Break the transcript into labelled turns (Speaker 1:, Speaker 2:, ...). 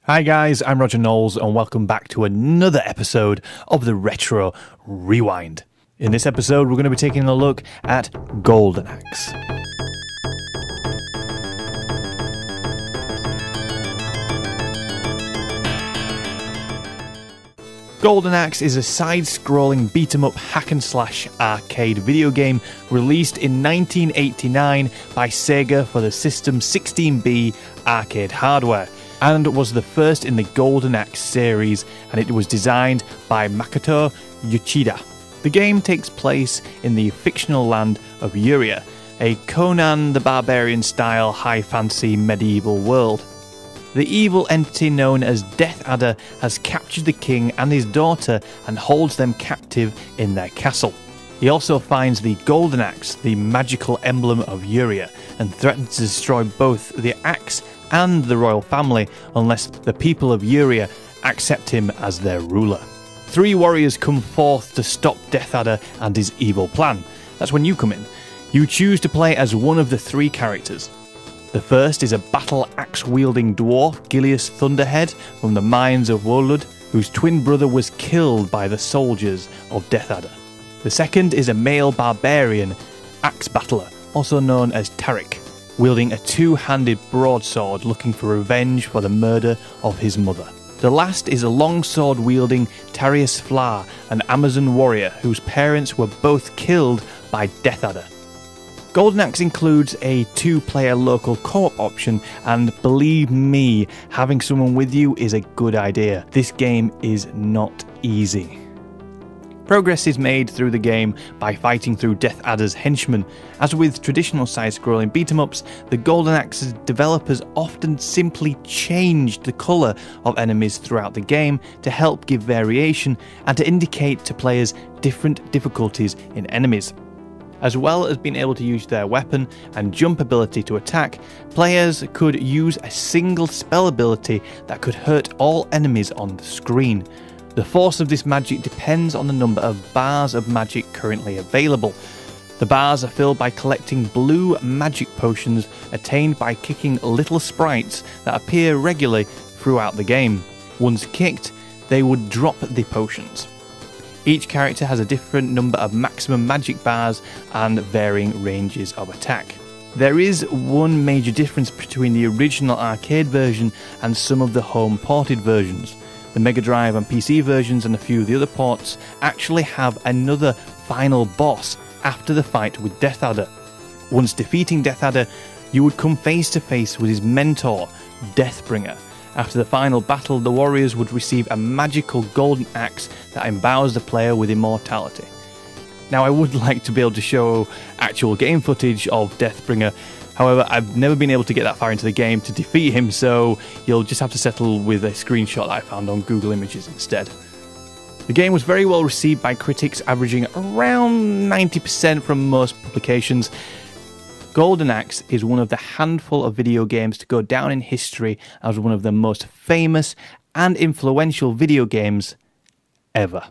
Speaker 1: Hi guys, I'm Roger Knowles and welcome back to another episode of the Retro Rewind. In this episode we're going to be taking a look at Golden Axe. Golden Axe is a side-scrolling beat-em-up hack-and-slash arcade video game released in 1989 by SEGA for the System 16B arcade hardware, and was the first in the Golden Axe series, and it was designed by Makoto Yoshida. The game takes place in the fictional land of Uria, a Conan the Barbarian-style high-fantasy medieval world. The evil entity known as Death Adder has captured the king and his daughter and holds them captive in their castle. He also finds the Golden Axe, the magical emblem of Uria, and threatens to destroy both the axe and the royal family unless the people of Uria accept him as their ruler. Three warriors come forth to stop Death Adder and his evil plan. That's when you come in. You choose to play as one of the three characters. The first is a battle axe-wielding dwarf, Gilius Thunderhead, from the mines of Wolud, whose twin brother was killed by the soldiers of Death Adder. The second is a male barbarian, axe battler, also known as Tarik, wielding a two-handed broadsword looking for revenge for the murder of his mother. The last is a longsword-wielding Tarius Flar, an Amazon warrior whose parents were both killed by Death Adder. Golden Axe includes a two-player local co-op option, and believe me, having someone with you is a good idea. This game is not easy. Progress is made through the game by fighting through Death Adder's henchmen. As with traditional side-scrolling beat-em-ups, the Golden Axe's developers often simply changed the colour of enemies throughout the game to help give variation and to indicate to players different difficulties in enemies. As well as being able to use their weapon and jump ability to attack, players could use a single spell ability that could hurt all enemies on the screen. The force of this magic depends on the number of bars of magic currently available. The bars are filled by collecting blue magic potions attained by kicking little sprites that appear regularly throughout the game. Once kicked, they would drop the potions. Each character has a different number of maximum magic bars and varying ranges of attack. There is one major difference between the original arcade version and some of the home ported versions. The Mega Drive and PC versions and a few of the other ports actually have another final boss after the fight with Death Adder. Once defeating Death Adder, you would come face to face with his mentor, Deathbringer. After the final battle, the warriors would receive a magical golden axe that endows the player with immortality. Now, I would like to be able to show actual game footage of Deathbringer, however, I've never been able to get that far into the game to defeat him, so you'll just have to settle with a screenshot that I found on Google Images instead. The game was very well received by critics, averaging around 90% from most publications. Golden Axe is one of the handful of video games to go down in history as one of the most famous and influential video games ever.